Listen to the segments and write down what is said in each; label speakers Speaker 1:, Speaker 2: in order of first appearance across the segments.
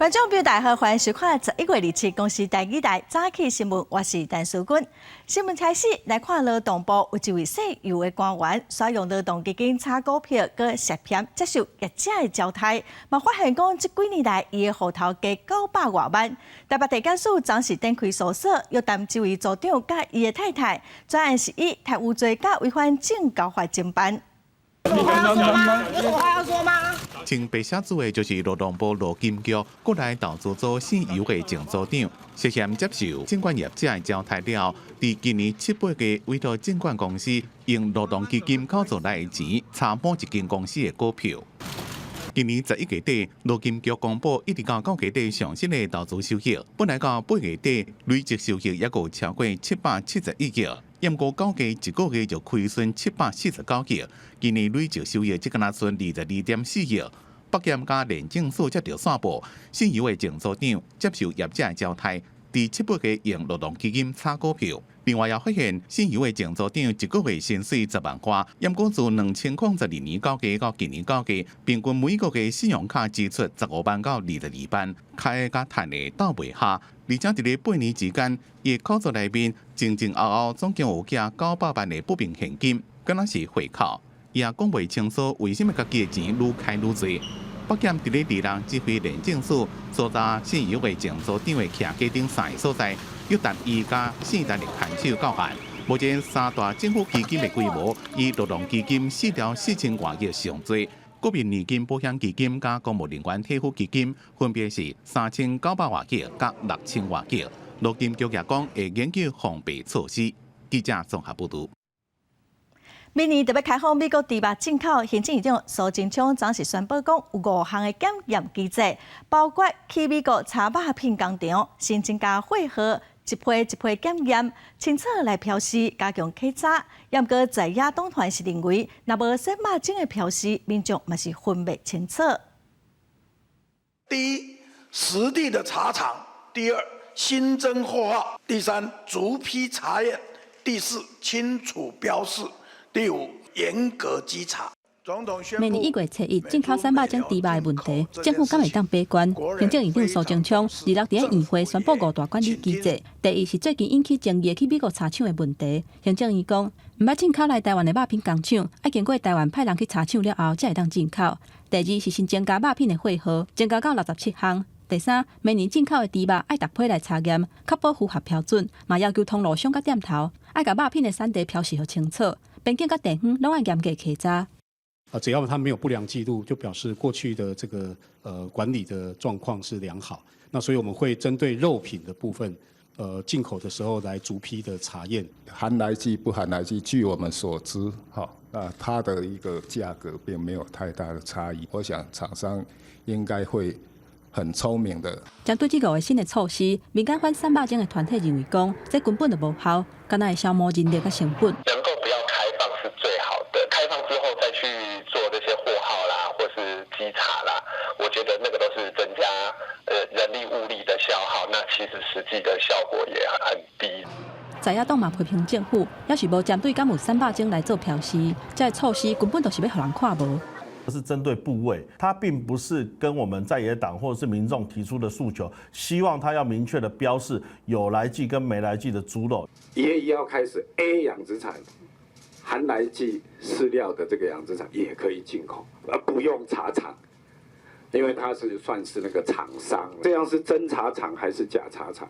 Speaker 1: 观众朋友大家好，欢迎收看11月27公司第2台早起新闻，我是陈淑君。新闻开始来看劳动部有一位姓尤的官员，使用劳动基金炒股票，佮涉嫌接受业者的招待，嘛发现讲这几年来伊的户头加900多万。台北地检署暂时展开搜索，约谈这位组长佮伊的太太，专案是以贪污罪佮违反证交法侦办。
Speaker 2: 有话要说吗？有话要说吗？
Speaker 3: 请被写字的就是劳动部劳金局国内投资组姓尤的前组长，涉嫌接受证券业者的招待了，在今年7、8月委托证券公司用劳动基金口座来的钱查某一间公司的股票。今年11月底，劳金局公布一直到9月底上新的投资收益，本来到8月底累积收益也有超过771亿。验过9月1个月就亏损749亿，今年累计收益只敢剩22.4亿。北检加廉政署接到线报，姓尤的前组长接受业者的招待，在7、8月用劳动基金炒股票。另外也发现，姓尤的前组长1个月薪水10万块，验过自2002年9月到今年9月，平均每个月信用卡支出15万到22万，开甲赚的斗袂下。而且伫咧8年之间，伊口座内面前后总共有寄900万的不明现金，敢若是汇口。伊也讲袂清楚为什么家己的钱愈开愈多。北检伫咧2人指挥廉政署所查姓尤的前组长的徛家顶3个所在，约谈伊甲姓陈的牵手到案。目前3大政府基金的规模以劳动基金44000多亿上多。国民年金保险基金加公务人员退休基金分别是3900多亿甲6000多亿。劳金局也讲会研究防备措施。记者综合报道。
Speaker 1: 明年特别开放美国猪肉进口，行政院长苏贞昌暂时宣布讲有5项的检验机制，包括去美国查肉品工厂，新增加会合。一批检验，清楚来标示，加强稽查。也毋过在野党团是认为，若无说肉种的标示，民众嘛是分不清楚。
Speaker 4: 第一，实地的查厂；第二，新增货号；第三，逐批查验；第四，清楚标示；第五，严格稽查。
Speaker 5: 明年1月7日进口300种猪肉的问题，政府敢会当闭关？行政院长苏贞昌26日在议会宣布5大管理机制。第一是最近引起争议去美国查厂的问题。行政院讲，毋捌进口来台湾的肉品工厂，要经过台湾派人去查厂了后，才会当进口。第二是新增加肉品的货号，增加到67项。第三，明年进口的猪肉爱逐批来查验，确保符合标准，嘛要求通路商甲店头爱甲肉品的产地标示好清楚，边境甲地方拢爱严格稽查。
Speaker 6: 只要它没有不良记录，就表示过去的这个管理的状况是良好。那所以我们会针对肉品的部分，进口的时候来逐批的查验。
Speaker 7: 含来剂不含来剂，据我们所知，它的一个价格并没有太大的差异。我想厂商应该会很聪明的。
Speaker 5: 针对这5个新的措施，民间反300种的团体认为讲，这根本就无效，敢若会消磨人力甲成本。
Speaker 8: 能够不要开放是最好的，开放之后再去做这些货号啦，或是稽查啦，我觉得那个都是增加人力物力的消耗，那其实实际的效果也很低。
Speaker 5: 在野党嘛批评政府，要是无针对敢有300种来做标示，这措施根本就是要互人看无。
Speaker 9: 是针对部位，它并不是跟我们在野党或者是民众提出的诉求，希望它要明确的标示有来剂跟没来剂的猪肉。
Speaker 10: 1月1号开始 ，A 养殖场含来剂饲料的这个养殖场也可以进口，而不用查厂，因为它是算是那个厂商。这样是真查厂还是假查厂？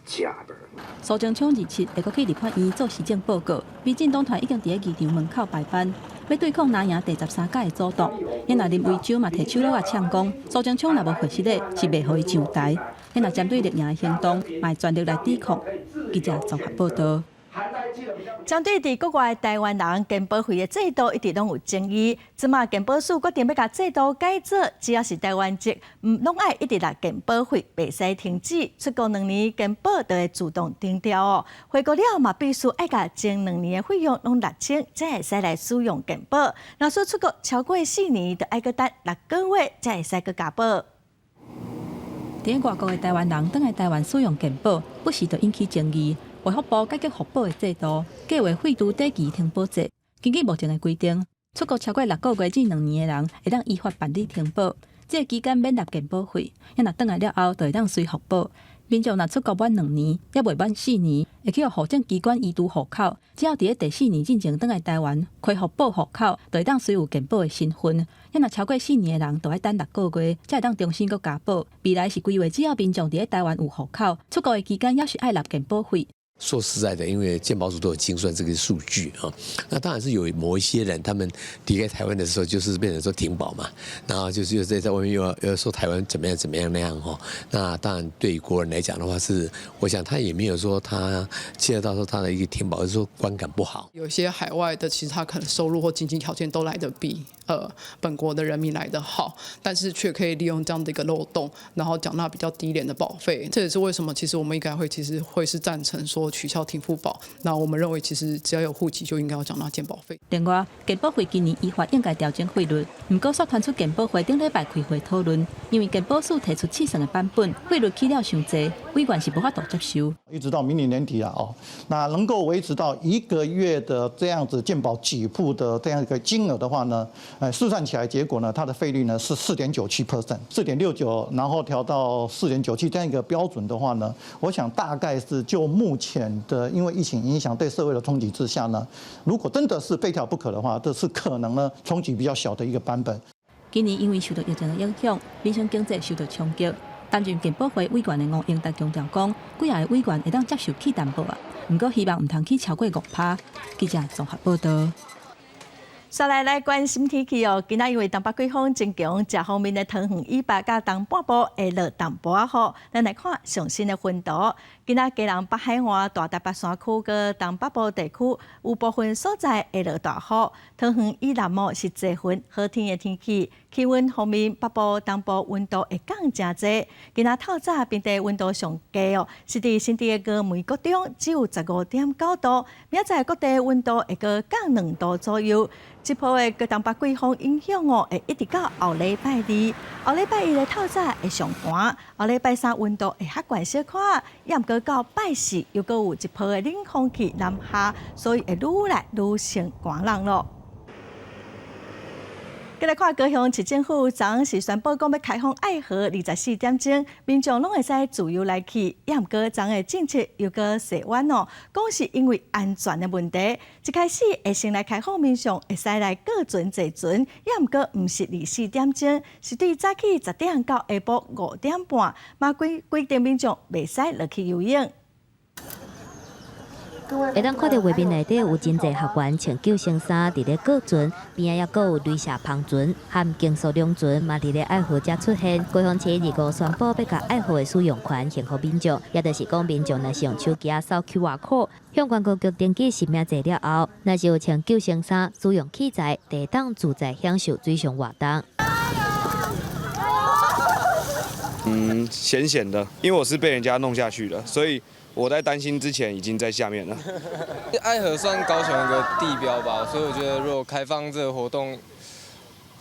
Speaker 10: 假的。
Speaker 5: 苏贞昌27会阁去立法院做施政报告，民进党团已经伫咧议场门口排班。要对抗拿赢第13届的阻挡，因若林为洲嘛摕手锣啊呛讲，苏贞昌若无回实力，是袂互伊上台。因若针对立赢的行动，嘛会全力来抵抗。记者综合报道。
Speaker 1: 针对伫国外台湾人健保费的制度一直拢有争议，即马健保署决定要甲制度改做，只要是台湾籍，拢爱一直拿健保费，袂使停止。出国2年，健保就会自动停掉哦。回国了嘛，必须爱甲前2年的费用拢6000，才会使来使用健保。若说出国超过4年，就爱阁等6个月，才会使阁加保。
Speaker 5: 伫外国的台湾人返来台湾使用健保，不时就引起争议。卫福部改革福保的制度，计划废除短期停保制。根据目前的规定，出国超过6个月至2年的人，会当依法办理停保。这期间免纳健保费，若倒来了后，就会当随福保。民众若出国满2年，也未满4年，会去互户政机关移除户口。只要伫咧第4年进前倒来台湾开福保户口，就会当随有健保的身份。若超过4年的人，就要等6个月，才会当重新佮加保。未来是规划，只要民众伫咧台湾有户口，出国的期间也是爱纳健保费。
Speaker 11: 说实在的，因为健保署都有精算这个数据啊，那当然是有某一些人，他们离开台湾的时候，就是变成说停保嘛，然后就是又在外面又要说台湾怎么样那样哈。那当然对于国人来讲的话是，我想他也没有说他牵涉到说他的一个停保，是说观感不好。
Speaker 12: 有些海外的其实他可能收入或经济条件都来得比本国的人民来得好，但是却可以利用这样的一个漏洞，然后缴纳比较低廉的保费。这也是为什么其实我们应该其实会是赞成说取消停付保。那我们认为其实只要有户籍就应该要缴纳健保费。
Speaker 5: 另外，健保会今年依法应该调整费率，不过所传出健保会顶礼拜开会讨论，因为健保署提出7成的版本，费率起了伤济，委员是无法度接受。
Speaker 13: 一直到明年年底那能够维持到1个月的这样子健保给付的这样一个金额的话呢，试算起来结果呢，它的费率呢是4.97%，4.69，然后调到4.97这样一个标准的话呢，我想大概是就目前的因为疫情影响对社会的冲击之下呢，如果真的是非调不可的话，这是可能呢冲击比较小的一个版本。
Speaker 5: 今年因为受到疫情的影响，民生经济受到冲击。担任健保会委员的吴英达强调讲，几下的委员会当接受去担保啊，不过希望唔通去超过5%。记者综合报道。
Speaker 1: 再来关心天气哦，今仔因为东北季风增强，这方面的糖分以北甲东半部会落淡薄仔雨。咱来看上新的温度。今仔基隆北海岸、大台北山区佮东北部地区有部分所在会落大雨。糖分以南部是多云好天的天气。气温方面，北部、东部温度会降真济。今仔透早平地温度上低哦，是伫新竹的高梅国中只有15.9度，明仔载各地温度会佮降2度左右。这波的个东北季风影响会一直到后礼拜2。后礼拜1的透早会上寒，后礼拜3温度会较悬小可，也毋过到拜4又搁有一波的冷空气南下，所以会愈来愈成寒冷咯。再来看高雄市政府昨昏是宣布讲要开放爱河24点钟，民众拢会使自由来去。也毋过昨的政策又搁细弯哦，讲是因为安全的问题。一开始会先来开放民众会使来各船坐船，也毋过毋是24点钟，是对早起10点到下晡5点半，嘛规定民众袂使落去游泳。
Speaker 14: 会当看到画面内底有真侪学员穿救生衫，伫咧过船，边仔也阁有雷射篷船和竞速龙船，嘛伫咧爱河遮出现。高雄市25宣布要甲爱河的使用权献互民众，也就是讲民众若是用手机扫 QR code， 向观光局登记实名制了后，若是有穿救生衫、使用器材，就当自在享受水上活动。
Speaker 15: 险险的，因为我是被人家弄下去的，所以我在担心之前已经在下面了。
Speaker 16: 爱河算高雄一个地标吧，所以我觉得如果开放这个活动，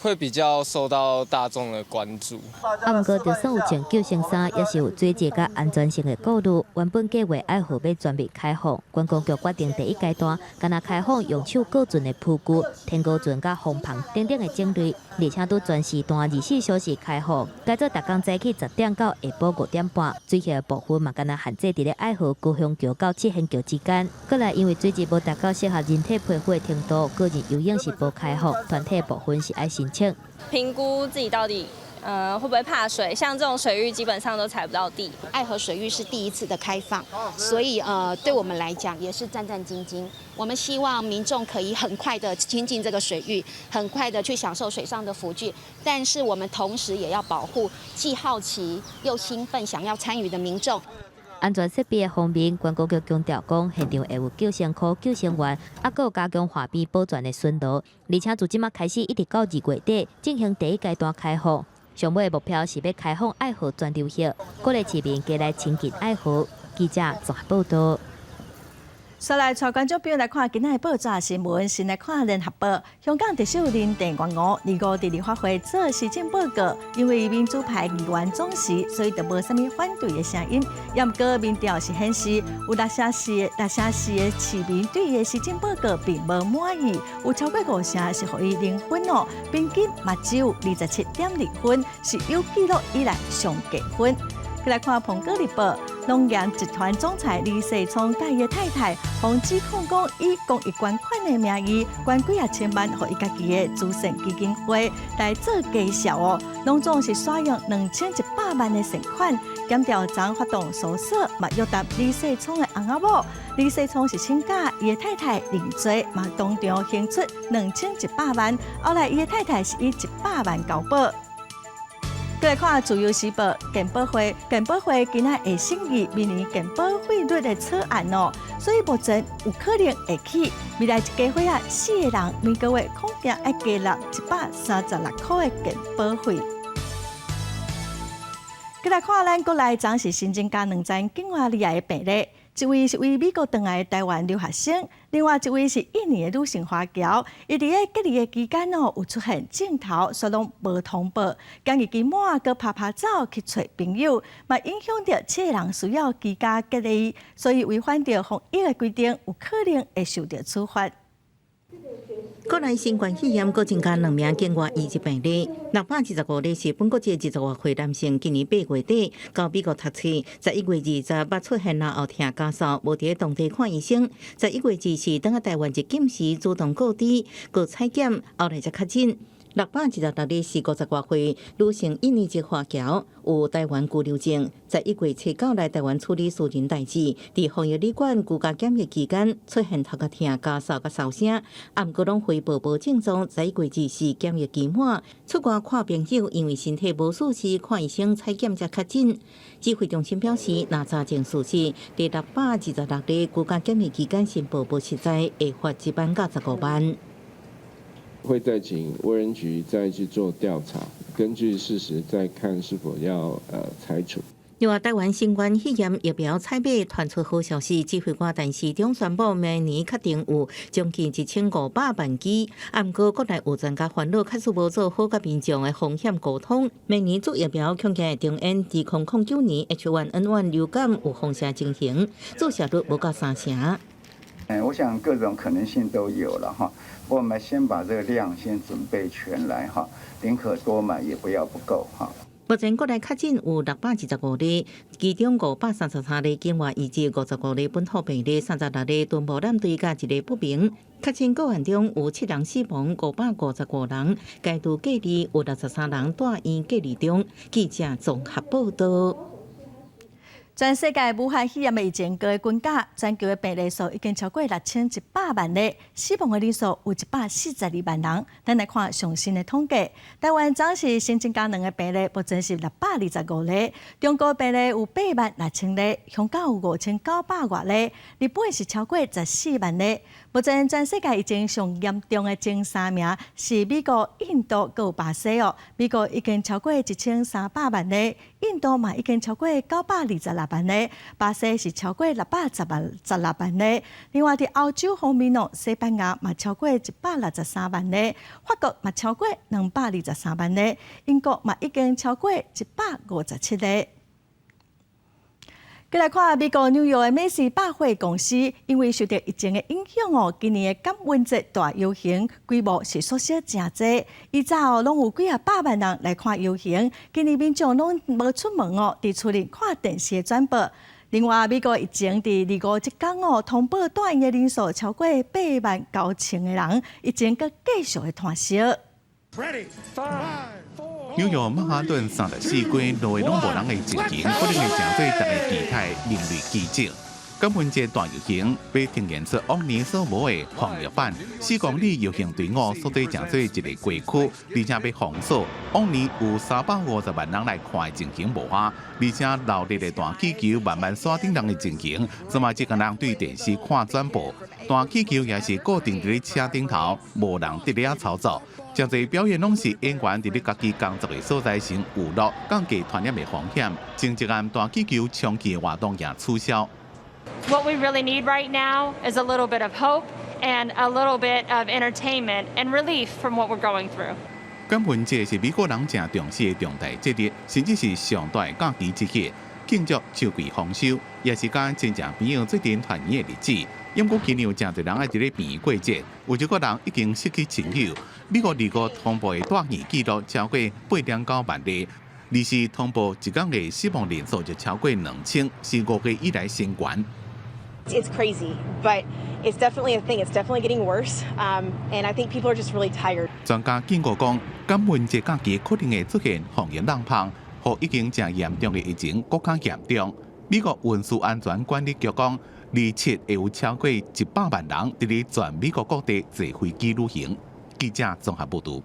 Speaker 16: 会比较受到大众的关注。
Speaker 14: 不过，就算有穿救生衫，也是有水质甲安全性的顾虑。原本计划爱河要全面开放，观光局决定第一阶段，敢若开放用手过船的铺具、天高船甲风棚等等的种类，而且都全时段24小时开放，改做逐天早起10点到下晡5点半。水下的部分嘛，敢若限制伫咧爱河高雄桥到七贤桥之间。过来，因为水质无达到适合人体皮肤的程度，个人游泳是无开放，团体部分是爱申请。
Speaker 17: 评估自己到底会不会怕水，像这种水域基本上都踩不到地。
Speaker 18: 爱河水域是第一次的开放，所以对我们来讲也是战战兢兢。我们希望民众可以很快的亲近这个水域，很快的去享受水上的福祉，但是我们同时也要保护既好奇又兴奋想要参与的民众。
Speaker 14: 安全设备的方面，观光局强调讲，现场会有救生裤、救生员，还有加强海边保全的巡逻，而且自即马开始一直到2月底进行第一阶段开放。上尾的目标是要开放爱河全流域，鼓励市民加来亲近爱河。记者综合报道。
Speaker 1: 再来，带观众朋友来看今仔的报纸新闻，先来看联合报。香港特首林郑月娥25日立法会做施政报告，因为民主派议员总辞，所以就无啥物反对的声音。也毋过民调是显示，有60%的市民对伊的施政报告并无满意，有超过50%是予伊0分哦，平均嘛只有27.2分，是有纪录以来上低分。来看《彭哥日报》，农业集团总裁李世聪甲伊的太太，被指控讲以公益捐款的名义，捐几千万，予伊家己的慈善基金会来做绩效哦。拢总是使用2100万的善款，检调长发动搜索，嘛约谈李世聪的翁仔某。李世聪是请假，伊的太太认罪，嘛当场献出2100万，后来伊的太太是以100万交保。再来看《自由时报》健保会今仔会审议明年健保费率的草案哦，所以目前有可能会起未来一家伙啊，4个人每个月恐惊要加纳136块的健保费。再来看咱国内暂时新增加2宗境外离癌的病例。一位是为美国回来的台湾留学生，另外一位是印尼的女性华侨。伊伫咧隔离的期间有出现镜头，所拢无通报，今日期末搁拍照去找朋友，嘛影响到7个人需要居家隔离，所以违反到防疫的规定，有可能会受到处罚。
Speaker 19: 国内新冠肺炎，搁增加2名境外移植病例。625例是本国籍25岁男性，今年8月底到美国读书，11月28出现后疼咳嗽，无伫当地看医生。11月24等台湾入境时主动告知，过采检，后来才确诊。616例是50多岁女性印尼籍华侨，有台湾居留证。11月7来台湾处理私人代志，伫防疫旅馆居家检疫期间出现头壳疼、咳嗽、甲嗽声，毋过拢汇报无症状。11月24检疫期满，出国看朋友，因为身体无舒适，看医生采检才确诊。指挥中心表示，若查证属实，第626例居家检疫期间申报无实在，会罚1万到15万。
Speaker 20: 会再请卫生局再去做调查，根据事实再看是否要裁处。
Speaker 19: 另外，台湾新冠肺炎疫苗采买传出好消息，指挥官陈时中宣布，明年确定有将近1500万剂。不过，国内有专家烦恼，确实无做好甲民众的风险沟通。明年做疫苗恐惊会重演2009年 H1N1 流感有风险情形，做效率无到3成。
Speaker 21: 我想各种可能性都有了哈。我们先把这个量先准备全来哈，宁可多买也不要不够哈。
Speaker 19: 目前国内确诊有625例，其中533例境外移植，55例本土病例，36例敦睦舰队甲1例不明。确诊个案中有7人死亡，555人家度隔离，有63人住院隔离中。记者综合报道。
Speaker 1: 全世界武汉肺炎的疫情各个国家，全球的病例数已经超过6100万例，死亡的人数有142万人。咱来看上新的统计，台湾暂时新增加2个病例，目前是625例；中国病例有86000例，香港有5900多例，日本是超过14万例。目前全世界疫情上严重的前3名是美国、印度和巴西哦。美国已经超过1300万例，印度嘛已经超过926万例，巴西是超过616万例。另外，伫欧洲方面哦，西班牙嘛超过163万例，法国嘛超过223万例，英国嘛已经超过157例。再来看美国纽约的美式百货公司，因为受到疫情的影响哦，今年的感恩节大游行规模是缩小真侪。以早拢有几百万人来看游行，今年民众拢无出门哦，伫厝里看电视的转播。另外，美国疫情伫25日天哦，通报住院的人数超过89000个人，疫情阁继续的传烧。
Speaker 3: 纽约曼哈顿34街内拢无人的情形，可能会成做大家期待另类奇迹。感恩节大游行被呈现出往年所无的防疫版，4公里游行队伍所在成做一个街区，而且被封锁。往年有350万人来看的情形无法，而且闹热的大气球慢慢刷顶人的情形，怎么一个人对电视看转播？大气球也是固定伫车顶头，无人伫咧操作。真侪表演拢是演员伫咧家己工作的所在成娱乐，降低传染的风险。前一暗大气球长期活动也取消。
Speaker 2: What we really need right now is a little bit of hope and a little bit of entertainment and relief from what we're going through.
Speaker 3: 感恩节是美国人正重视的重大节日，甚至是上大假期之日，庆祝秋季丰收，也是甲亲戚朋友最近团圆的日子。因过今年有真侪人爱伫咧避过节，有一个人已经失去亲友。美国2个通报的大疫记录超过8.9万例，24通报一天的死亡人数就超过2000，是5个月以来新高。
Speaker 22: It's crazy, but it's definitely a thing. It's definitely getting worse, and I think people are just really tired.
Speaker 3: 专家警告讲，感恩节假期可能会出现防疫浪棒，和已经正严重的疫情更加严重。美国运输安全管理局讲，27会有超过100万人伫咧全美国各地坐飞机旅行。记者综合报道。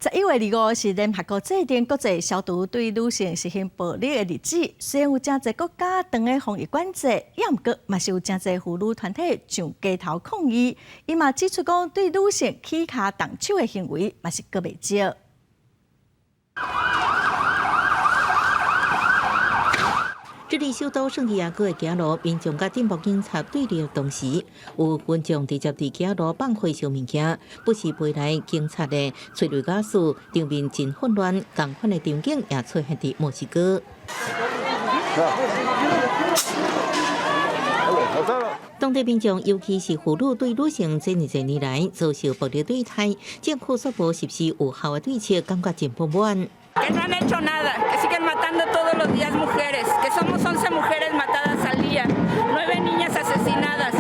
Speaker 1: 11月25是联合国制定国际消毒对女性实行暴力的日子。虽然有真侪国家当的防疫管制，也毋过嘛是有真侪妇女团体上街头抗议。伊嘛指出讲，对女性起骹动手的行为嘛是阁袂少。
Speaker 19: 智利首都圣地亚哥的街路，民众甲镇暴警察对立的同时，有民众直接伫街路放火烧物件，不时陪来警察的催泪瓦斯，场面真混乱。同款的场景也出现伫墨西哥。当地民众，尤其是妇女，对女性这20年来遭受暴力对待，政府所无实施有效的对策，感觉真不满。
Speaker 23: Que no han hecho nada, que siguen matando todos los días mujeres, que somos 11 mujeres matadas al día, 9 niñas asesinadas.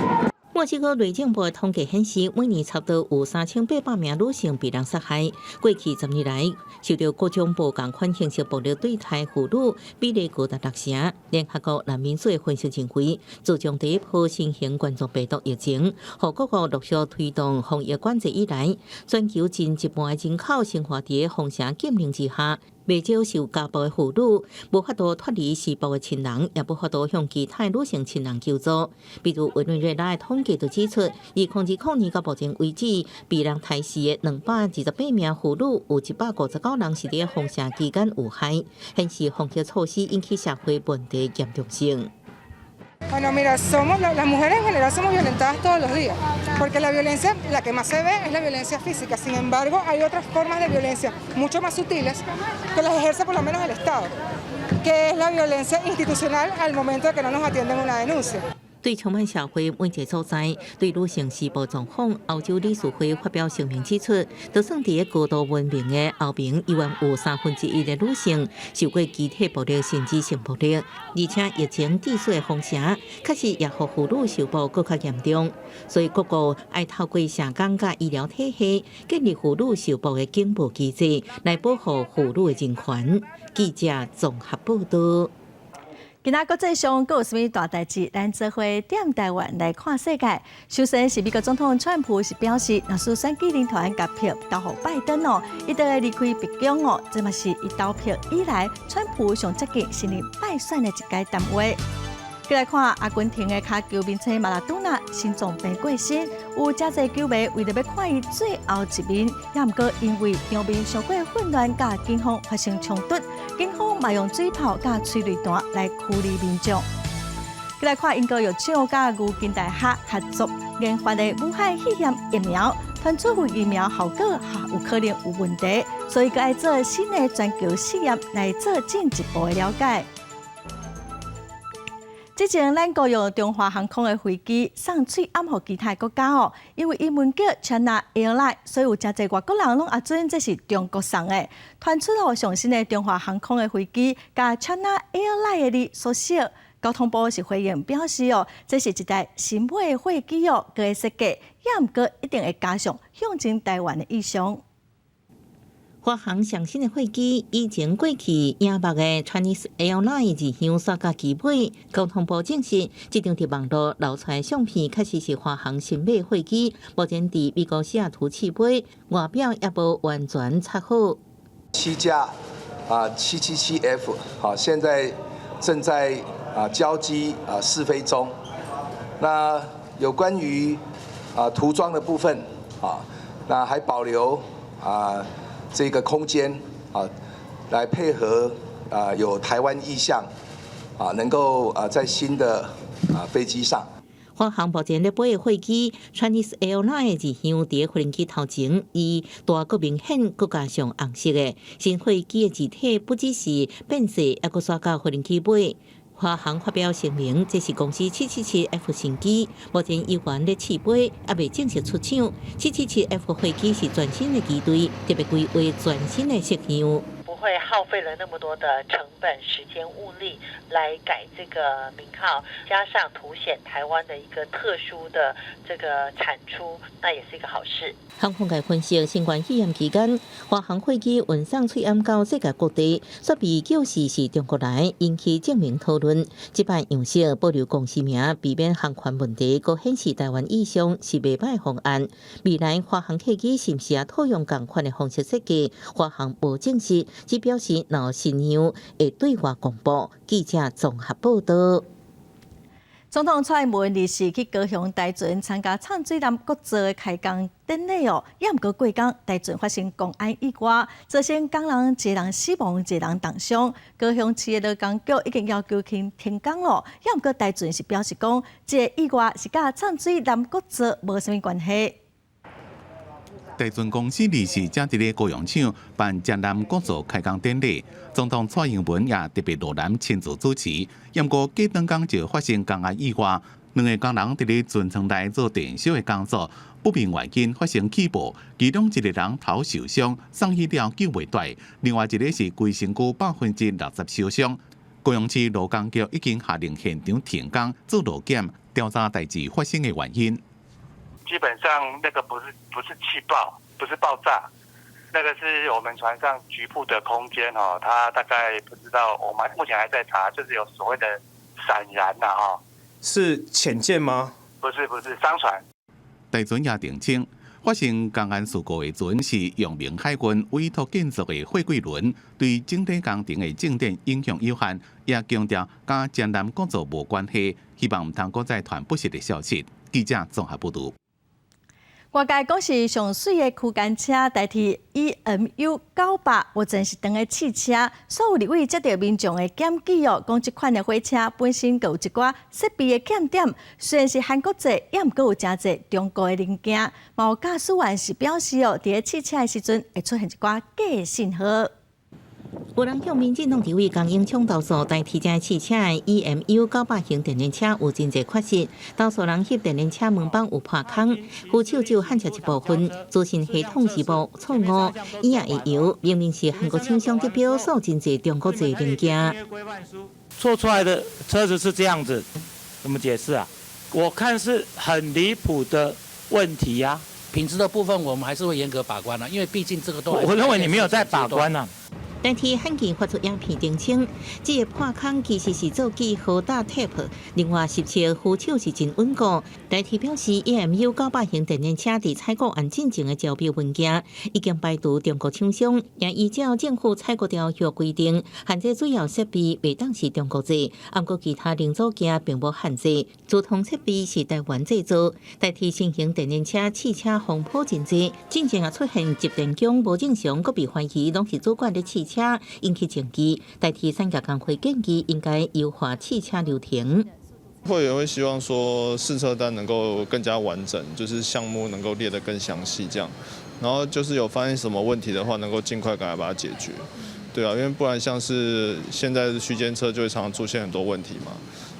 Speaker 19: 墨西哥内政部的统计显示，每年差不多有3800名女性被人杀害。过去10年来，受到各种不同款形式暴力对待妇女比例高达60%。联合国难民署分析认为，自从第一波新型冠状病毒疫情，和各国陆续推动防疫管制以来，全球近1半的人口生活伫封城禁令之下。未少受家暴的妇女，无法度脱离施暴的亲人，也无法度向其他女性亲人求助。比如委内瑞拉的统计就指出，2020年到目前为止，被人抬死的228名妇女，有159人是伫封城期间遇害，显示防疫措施引起社会问题严重性。
Speaker 24: Bueno, mira, las mujeres en general somos violentadas todos los días, porque la violencia, la que más se ve es la violencia física. Sin embargo, hay otras formas de violencia mucho más sutiles que las ejerce por lo menos el Estado, que es la violencia institucional al momento de que no nos atienden una denuncia.
Speaker 19: 对充满社会每一个所在对女性施暴状况，欧洲理事会发表声明指出，就算伫高度文明的欧盟，依然有1/3的女性受过肢体暴力甚至性暴力，而且疫情致死的封城，确实也让妇女受暴更加严重。所以各国要透过社工甲医疗体系，建立妇女受暴的警报机制，来保护妇女的人权。记者综合报道。
Speaker 1: 今仔国际上，阁有啥物大代志？咱做伙踮台湾来看世界。首先是美国总统川普是表示，若是选举人团甲票投互拜登哦，伊就会离开白宫哦。这嘛是伊投票以来，川普上接近承认败选的一届谈话。再来看阿根廷的卡球明星马拉多纳心脏病过身，有真侪球迷为了要看伊最后一面，也毋过因为场面上过混乱，甲警方发生冲突，警方嘛用水炮甲催泪弹来驱离民众。再来看英国药厂甲牛津大学合作研发的武汉肺炎疫苗，传出疫苗效果有可能有问题，所以佮爱做新的全球试验来做进一步的了解。之前咱雇用中华航空的飞机送喙暗予其他国家哦，因为英文叫 China Airline， 所以有真侪外国人拢阿准这是中国送的。传出上新的中华航空的飞机，甲 China Airline 的缩小。交通部是回应表示哦，这是一台新买的飞机哦，佮个设计也毋过一定会加上向前台湾的意向。
Speaker 19: 华航上新的飞机以前过去影目的 Chinese Airline 日向刷甲机尾，交通部证实，这张伫网络流出的相片确实是华航新买飞机，目前伫美国西雅图起飞，外表也无完全拆好。
Speaker 25: 7架777F 好，现在正在交机试飞中。那有关于涂装的部分那还保留这个空间来配合有台湾意向能够在新的飞机上。
Speaker 19: 华航目前咧飞的飞机 Chinese Airlines 二向伫个飞行器头前，以大个明显，佮加上红色的新飞机的字体，不只是变色，还佮刷到飞行器尾。华航发表声明，这是公司777F 新机，目前依然咧试飞，还未正式出厂。777F 飞机是全新的机队，特别规划全新的设计。
Speaker 4: 不会耗费了那么多的成本、时间、物力来改这个名号，加上凸显台湾的一个特殊的这个产出，那也是一个好事。
Speaker 19: 航空界分析，新冠肺炎期间，华航飞机运送喙暗到世界各地，说被救是中国来，引起正面讨论。这摆样式保留公司名，避免航权问题，佮显示台湾意向是袂歹方案。未来华航客机是毋是也套用同款的方式设计？华航无证实。只表示若新样会对外公布。记者综合报道。
Speaker 1: 总统蔡英文日时去高雄台船参加唱水南国造的开工典礼哦，也毋过过工台船发生公安意外，造成工人一人死亡，一人重伤。高雄市的劳工局已经要求停工了，也毋过台船是表示讲，这个意外是甲唱水南国造无啥物关系。
Speaker 3: 台船公司日时正伫咧高雄厂办江南国造开工典礼，总统蔡英文也特别落南亲自主持。不过，过两天就发生工安意外，两个工人伫咧船舱内做电烧的工作，不明原因发生起爆，其中一个人头受伤，送去了救袂大；另外一个是规身躯60%受伤。高雄市劳工局已经下令现场停工做路检，调查代志发生的原因。
Speaker 6: 基本上那个不是气爆，不是爆炸，那个是我们船上局部的空间哈，它大概不知道，我们目前还在查，就是有所谓的闪燃呐哈。
Speaker 7: 是潜舰吗？
Speaker 6: 不是商船。
Speaker 3: 台船也澄清，发生工安事故的船是阳明海军委托建造的货柜轮，对整体工程的正电影响有限，也强调甲江南国造无关系，希望唔通再再传不实的消息。记者综合报道。
Speaker 1: 外界讲是上水的区间车代替 EMU900无正式长的汽车，所有立委接到民众的检举哦，讲这款的火车本身有一寡设备的欠点，虽然是韩国制，也毋过有真侪中国的零件。有驾驶员是表示哦，伫汽车的时阵会出现一寡假信号。
Speaker 19: 有人向民进党立委江永昌投诉，代替这汽车的 EMU900型电联车有真侪缺失，投诉人翕电联车门板有破孔，扶手只有焊接一部分，资讯系统是无错误，伊也会由明明是韩国厂商得标，所真侪中国制零件。
Speaker 8: 做出来的车子是这样子，怎么解释啊？我看是很离谱的问题呀。
Speaker 9: 品质的部分我们还是会严格把关因为毕竟这个都
Speaker 8: 我认为你没有在把关啊。
Speaker 19: 代替汉记发出影片澄清，这个破孔其实是做记号打 tape， 另外实测扶手是真稳固。代替表示 EMU900型电联车伫采购案进前的招标文件已经排除中国厂商，也依照政府采购条约规定，限制主要设备袂当是中国制，不过其他零组件并无限制，主通设备是台湾制造。代替新型电联车汽车风波真济，进前也出现集电弓无正常，佫被怀疑拢是主管的汽车引起争议，代替产业工会建议应该优化汽车流程。
Speaker 26: 会员会希望说试车单能够更加完整，就是项目能够列得更详细，这样，然后就是有发现什么问题的话，能够尽快赶快把它解决。对啊，因为不然像是现在的区间车就会常常出现很多问题嘛，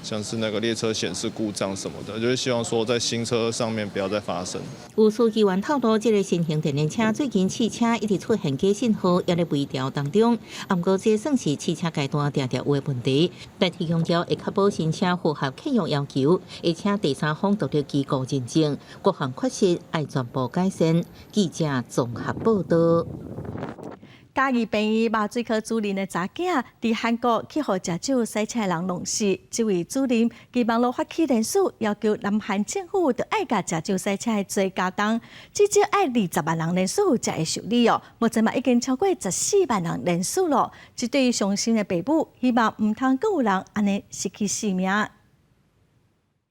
Speaker 26: 像是那个列车显示故障什么的，就是希望说在新车上面不要再发生。
Speaker 19: 有司机员透露，这个新型电联车最近汽车一直出现假信号，也在微调当中。不过这算是汽车阶段常常有的问题，代替强调会确保新车符合客用要求，而且第三方得到机构认证，各项缺失要全部改善。记者综合报道。
Speaker 1: 嘉义病院麻醉科主任的查囝伫韩国去互食酒洗车人弄死，这位主任伫网络发起联署，要求南韩政府着爱甲食酒洗车的做加重，至少爱20万人联署才会受理哦。目前嘛已经超过14万人联署了。这对于伤心的爸母，希望唔通阁有人安尼失去性命。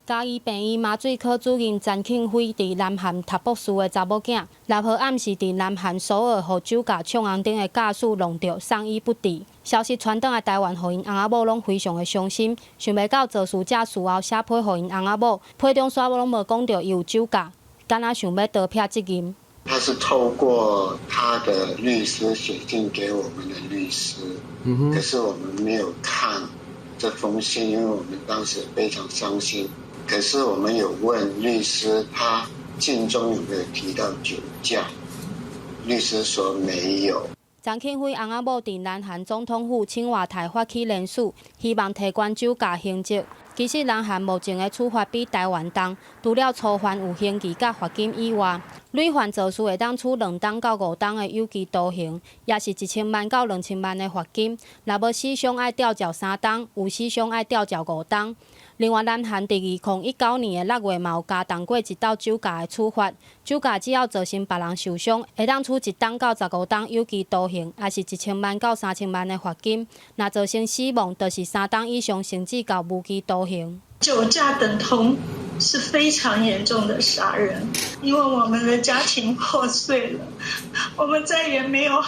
Speaker 5: 嘉义病院麻醉科主任陈庆辉伫南韩读博士的查某囝，6号暗时伫南韩首尔，互酒驾冲红灯的驾驶弄着送医不治。消息传转来台湾，互因翁仔某拢非常的伤心。想袂到肇事者事后写批互因翁仔某，批中煞拢无讲到伊有酒驾，敢若想要倒撇责任。
Speaker 10: 他是透过他的律师写信给我们的律师，可是我们没有看这封信，因为我们当时非常伤心。可是我们有问律师，他信中有没有提到酒驾？律师说没有。
Speaker 5: 陈庆辉翁仔某伫南韩总统府青瓦台发起联署，希望提悬酒驾刑责。其实南韩目前的处罚比台湾重，除了初犯有刑期甲罚金以外，累犯肇事会当处2档到5档的有期徒刑，也是1000万到2000万的罚金。若无死伤爱吊销3档，有死伤爱吊销5档。另外，南韩伫2019年的6月嘛有加重过1道酒驾的处罚，酒驾只要造成别人受伤，会当处1档到15档有期徒刑，也是1000万到3000万的罚金。若造成死亡，就是3档以上甚至到无期徒刑。
Speaker 11: 酒驾等同是非常严重的杀人，因为我们的家庭破碎了，我们再也没有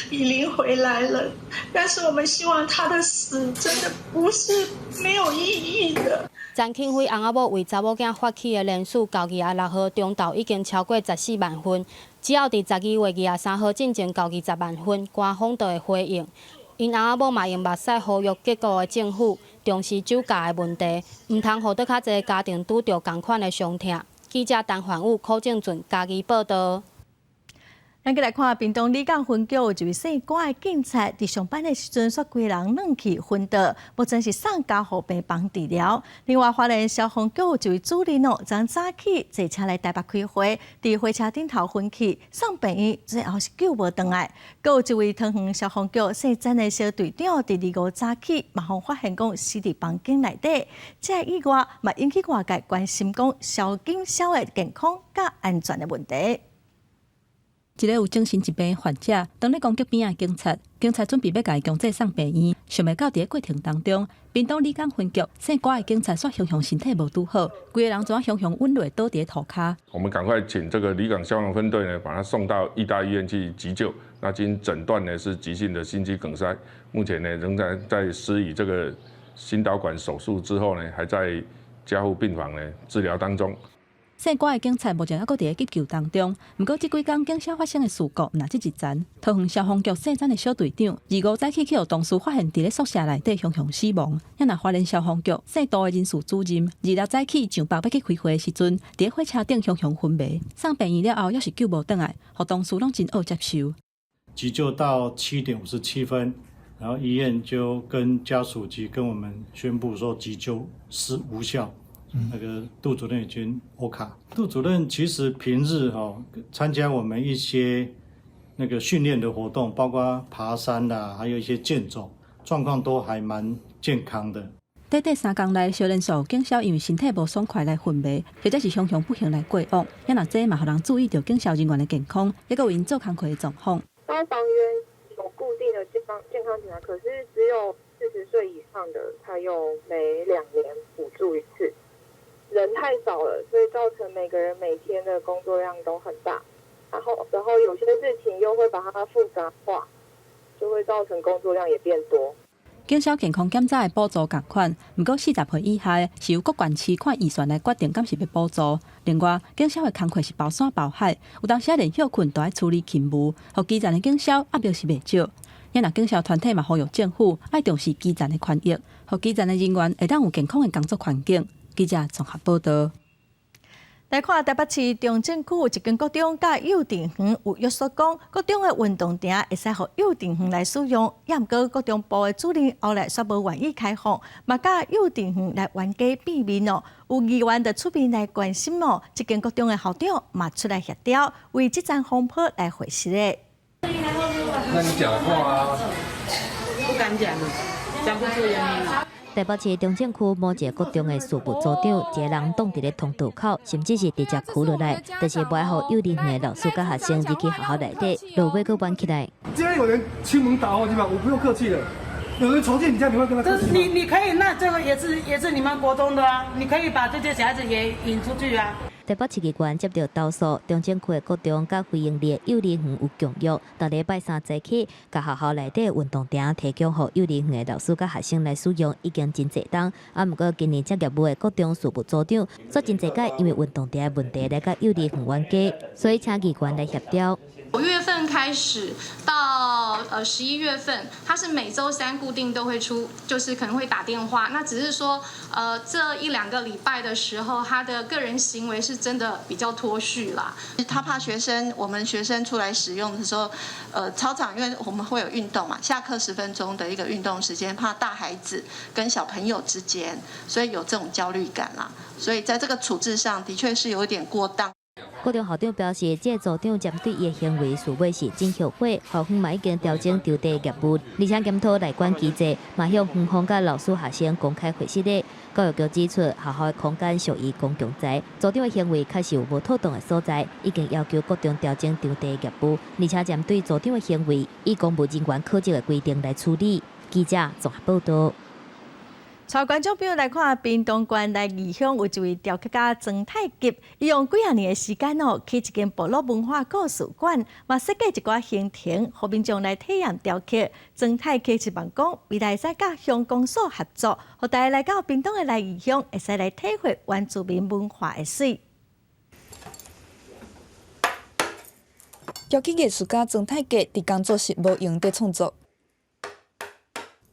Speaker 11: 以灵回来了。但是我们希望他的死真的不是没有意义的。
Speaker 5: 陈庆辉翁仔某为查某囝发起的联署，到2月6号中昼已经超过14万份，只要伫12月23号进前到20万份，官方都会回应。因翁仔某嘛用目屎呼吁各国的政府重视酒驾的问题，唔通互得较侪家庭拄着同款的伤痛。记者陈焕武、柯正俊家己报道。
Speaker 1: 咱再来看屏东李港分局有一位姓郭的警察，伫上班的时阵煞规人冷气昏倒，目前是送家护病房治疗。另外，花莲消防局有一位主任昨早起坐车来台北开会，伫火车顶头昏去，送病院，最后是救无回来。阁有一位桃园消防局姓詹的小队长，伫2号早起马上发现讲死伫房间内底。这意外嘛引起外界关心讲消警消的健康甲安全的问题。
Speaker 12: 一个有精神疾病的患者，当咧攻击边仔警察，警察准备要甲伊强制送病院，想袂到伫咧过程当中，屏东李港分局姓郭的警察煞雄雄身体无拄好，规个人怎雄雄晕落倒伫涂骹。
Speaker 13: 我们赶快请这个李港消防分队呢，把他送到义大医院去急救。那经诊断呢是急性的心肌梗塞，目前呢仍然在施以这个心导管手术之后呢，还在加护病房呢治疗当中。
Speaker 12: 姓郭的警察目前还阁伫咧急救当中，不过这几天警消发生的事故，若只一层。桃园消防局姓詹的小队长2号早起去，有同事发现伫咧宿舍内底雄雄死亡。也若花莲消防局姓杜的人事主任2日早起上北要去开会的时阵，伫咧火车顶雄雄昏迷，送病院了后，也是救无倒来，互同事拢真恶接受。
Speaker 15: 急救到7点57分，然后医院就跟家属及跟我们宣布说急救是无效。那个杜主任已经欧卡。杜主任其实平日参加我们一些那个训练的活动，包括爬山啦，还有一些健走，状况都还蛮健康的。
Speaker 12: 短短3天内，小人数警消因为身体无爽快来昏迷，或者是雄雄不幸来过往。也若这嘛，互人注意到警消人员的健康，也有因做工课的状况。
Speaker 27: 消防员有固定的健康检查，可是只有40岁以上的才有每2年补助一次。人太少了，所以造成每个人每天的工作量都很大，然后有些事情又会把它复杂化，就会造成工作量也变多。
Speaker 12: 警消健康检查的补助同款，不过40岁以下是由各县市看预算来决定敢是要补助。另外，警消的工课是包山包海，有当时连休困都要处理勤务，互基层的警消压力是袂少。也若警消团体嘛呼吁政府爱重视基层的权益，互基层的人员会当有健康的工作环境。记者综合报道。来看台北市中正区有一间国中甲幼稚园有约束讲，国中的运动场会使互幼稚园来使用，也毋过国中部的主任后来却无愿意开放，嘛甲幼稚园来冤家变面哦。有议员就出面来关心哦，这间国中的校长嘛出来协调，为这张风波来回释的。
Speaker 28: 那你讲话啊？
Speaker 29: 不敢讲，讲不出原因。
Speaker 14: 台北市中正区某一个国中的事务组长，一个人挡伫咧通道口，甚至是直接哭落来，就是不爱互幼稚园的老师甲学生入去学校内底，路尾阁关起来。
Speaker 29: 今天有人亲门打我地方，我不用客气了。
Speaker 2: 有人重建你家，你会跟他客气吗？
Speaker 29: 你可以，那这个也是你们国中的啊，你可以把这些小孩子也引出去啊。
Speaker 14: 台北市议员接到投诉，中正区的国中甲非营利幼儿园有强约，到礼拜3早起，甲学校内底运动场提供予幼儿园的老师甲学生来使用，已经真侪档。毋过今年职业部的国中事务组长说，真侪届因为运动场的问题来甲幼儿园冤家，所以请议员来协调。
Speaker 16: 9月份开始到11月份，他是每周3固定都会出，就是可能会打电话。那只是说，这1-2个礼拜的时候，他的个人行为是真的比较脱序啦。
Speaker 17: 他怕我们学生出来使用的时候，操场因为我们会有运动嘛，下课10分钟的一个运动时间，怕大孩子跟小朋友之间，所以有这种焦虑感啦。所以在这个处置上的确是有一点过当。
Speaker 14: 国中校长表示，这组长针对伊的行为属尾是真后悔，校方嘛已经调整场地业务，而且检讨内管机制，嘛向园方甲老师学生公开会室内。教育局指出，学校的空间属于公共财，组长的行为确实有无妥当的所在，已经要求国中调整场地业务，而且针对组长的行为，以公务人员考绩的规定来处理。记者综合报道。
Speaker 1: 带观众朋友来看屏东县内义乡有一位雕刻家曾太吉，伊用几廿年的时间去一间部落文化故事馆，嘛设计一寡行程，互民众来体验雕刻。曾太吉希望讲，未来使甲乡公所合作，互大家来到屏东的来义乡，会使来体会原住民文化的水。
Speaker 18: 雕刻艺术家曾太吉伫工作室无用地创作。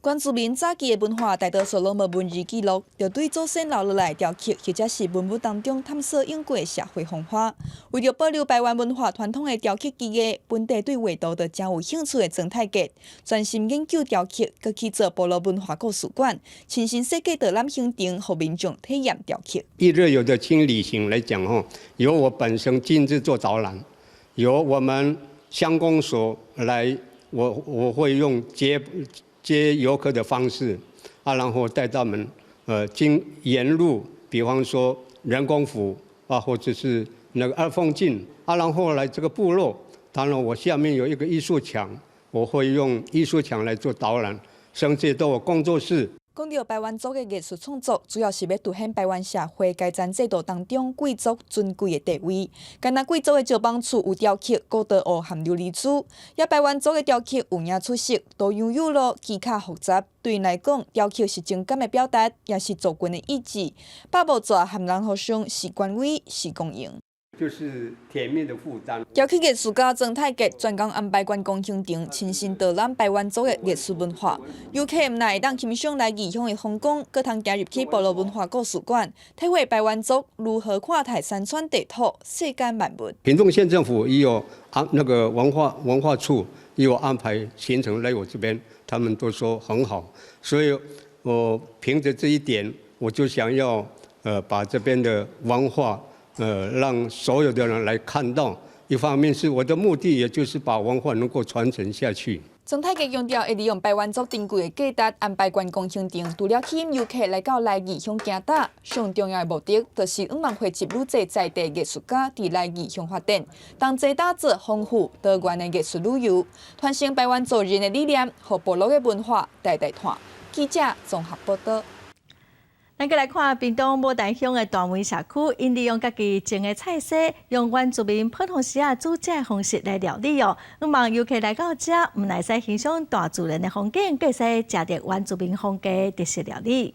Speaker 18: 原住民早期的文化大多数拢无文字记录，就对祖先留落来雕刻，或者是文物当中探索用过的社会风化。为了保留台湾文化传统的雕刻技艺，本地对画图就真有兴趣的曾太吉，专心研究雕刻，佮去做部落文化故事馆，亲身设计导览行程，互民众体验雕刻。
Speaker 20: 一日游的轻旅行来讲由我本身亲自做导览，由我们乡公所来，我会用接游客的方式然后带他们经沿路，比方说人工湖或者是那个二凤径然后来这个部落，当然我下面有一个艺术墙，我会用艺术墙来做导览，甚至到我工作室。
Speaker 18: 讲到排湾族的艺术创作，主要是要凸显排湾社会阶层制度当中贵族尊贵的地位。敢若贵族的石板厝有雕刻古道湖含琉璃珠，也排湾族的雕刻有影出色，多样有路，技巧复杂。对因来讲，雕刻是情感的表达，也是族群的意志。百步蛇含人互相是官威，是公用。
Speaker 20: 就是甜蜜的负担。
Speaker 18: 雕刻艺术家曾太吉专工安排观光行程，亲身导览排湾族的艺术文化。游客唔但会当欣赏来义乡的风光，佮通加入去部落文化故事馆，体会排湾族如何看待山川地土、世间万物。
Speaker 20: 屏东县政府也有那个文化处也有安排行程来我这边，他们都说很好，所以我凭着这一点，我就想要把这边的文化。让所有的人来看到，一方面是我的目的，也就是把文化能够传承下去。
Speaker 18: 曾太吉强调，会利用排湾族珍贵的价值安排观光行程，除了吸引游客来到来义乡行踏，上重要的目的就是希望汇集愈侪在地艺术家伫来义乡发展，同齐打造丰富多元的艺术旅游，传承排湾族人的理念，和部落的文化代代传。记者综合报道。
Speaker 1: 咱再来看屏东牡丹乡的大梅社区，因利用家己种的菜色，用原住民普通时煮食的方式来料理希望游客来到这，唔来使欣赏大自然的风景，更使食到原住民风格特色料理。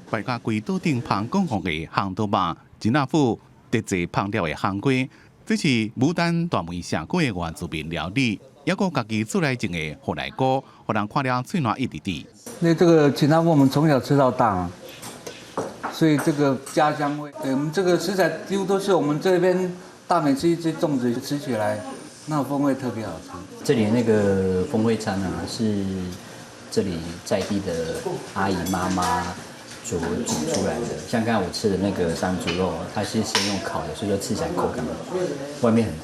Speaker 3: 摆家规岛顶旁讲红的烘豆肉、真仔府特制烹调的烘粿，这是牡丹大梅社区的原住民料理，也有家己做来种的火来菇，互人看了嘴软一滴滴。
Speaker 21: 那这个真仔府我们从小吃到大所以这个家乡味，我们这个食材几乎都是我们这边大梅这粽子吃起来，那风味特别好吃。
Speaker 22: 这里那个风味餐是这里在地的阿姨妈妈所煮出来的，像刚才我吃的那个山猪肉，它是先用烤的，所以说吃起来口感外面很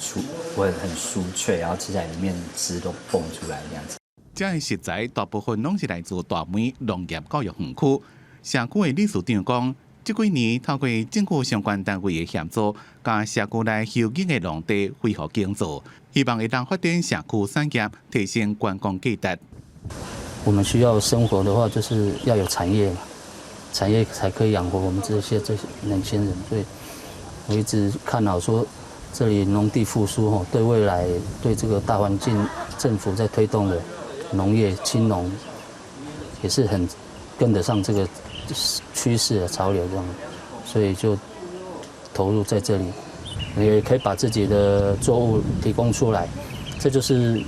Speaker 22: 酥脆，然后吃起来里面汁都蹦出来这样子。
Speaker 3: 这些食材大部分拢是来自大梅农业教育园区。社区的理事长讲，这几年透过政府相关单位的协助，甲社区内休耕的农地恢复耕作，希望会当发展社区产业，提升观光价值。
Speaker 2: 我们需要生活的话，就是要有产业嘛，产业才可以养活我们这些年轻人。所以我一直看好说，这里农地复苏对未来对这个大环境，政府在推动的农业青农，也是很跟得上这个趋势的潮流这样，所以就投入在这里，也可以把自己的作物提供出来，这就是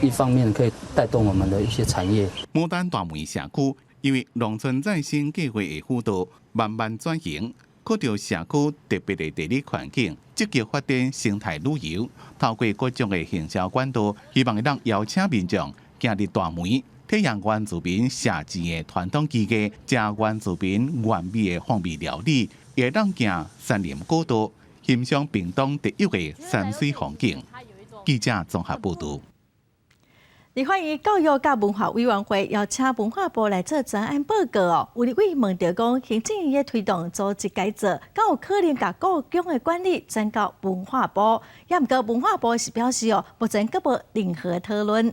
Speaker 2: 一方面可以带动我们的一些产业。
Speaker 3: 牡丹大梅社区因为农村再生计划的辅导，慢慢转型，靠着社区特别的地理环境，积极发展生态旅游，透过各种的行销管道，希望让邀请民众行入大梅，体验原住民社志的传统技艺，食原住民原味的风味料理。也让行山林古道，欣赏屏东特有的山水风景。记者综合报道。
Speaker 1: 立法院教育甲文化委员会邀请文化部来做专案报告哦。有立委问到讲，行政院推动组织改造，敢有可能把各项的管理转到文化部？也毋过文化部是表示哦，目前阁无任何讨论。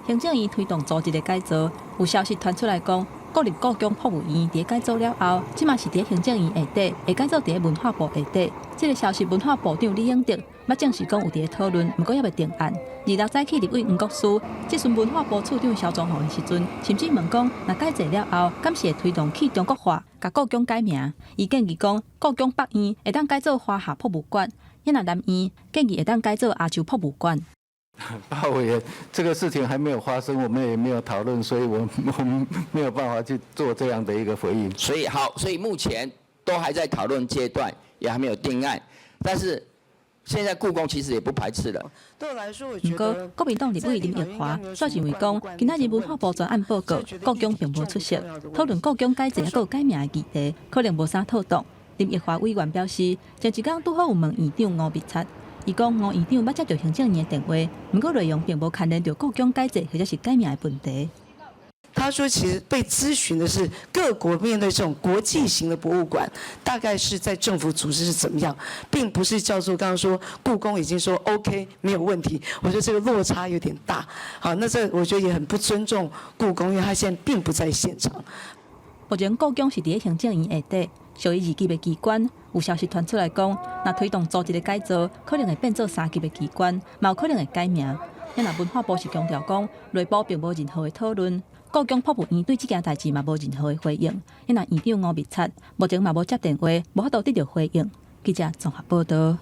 Speaker 12: 行政院推动组织的改造，有消息传出来讲。国立故宫博物院伫改造了后，即嘛是伫行政院下底，会改造伫文化部下底。这个消息，文化部长李永德捌证实讲有伫讨论，不过也未定案。26早起，立委黄国书接顺文化部处长肖忠宏的时阵，甚至问讲，若改造了后，敢是会推动去中国化，甲故宫改名？伊建议讲，故宫北院会当改造华夏博物馆，也若南院建议会当改造亚洲博物馆。
Speaker 4: 鲍委员，这个事情还没有发生，我们也没有讨论，所以我们没有办法去做这样的一个回应。
Speaker 6: 所以目前都还在讨论阶段，也还没有定案。但是现在故宫其实也不排斥了。
Speaker 7: 对我来说，我觉得。
Speaker 12: 不过，国民党立委林奕华却认为讲，今仔日文化部专案报告，故宫并无出席，讨论故宫改制还有改名的议题，可能无啥妥当。林奕华委员表示，前一天拄好有问院长吴必察。伊讲，吴院长捌接到行政院的电话，不过内容并无牵连到故宫改制或者是改名的问题。
Speaker 7: 他说，其实被咨询的是各国面对这种国际型的博物馆，大概是在政府组织是怎么样，并不是叫做刚刚说故宫已经说 OK 没有问题。我觉得这个落差有点大。好，那这我觉得也很不尊重故宫，因为他现在并不在现场。
Speaker 12: 目前故宫是伫行政院下底。属于2级的机关，有消息传出来讲，若推动组织的改造，可能会变做3级的机关，嘛有可能会改名。因若文化部是强调讲，内部并无任何的讨论，故宫博物院对这件代志嘛无任何的回应。因若院长吴必察目前嘛无接电话，无法度得到回应。记者综合报道。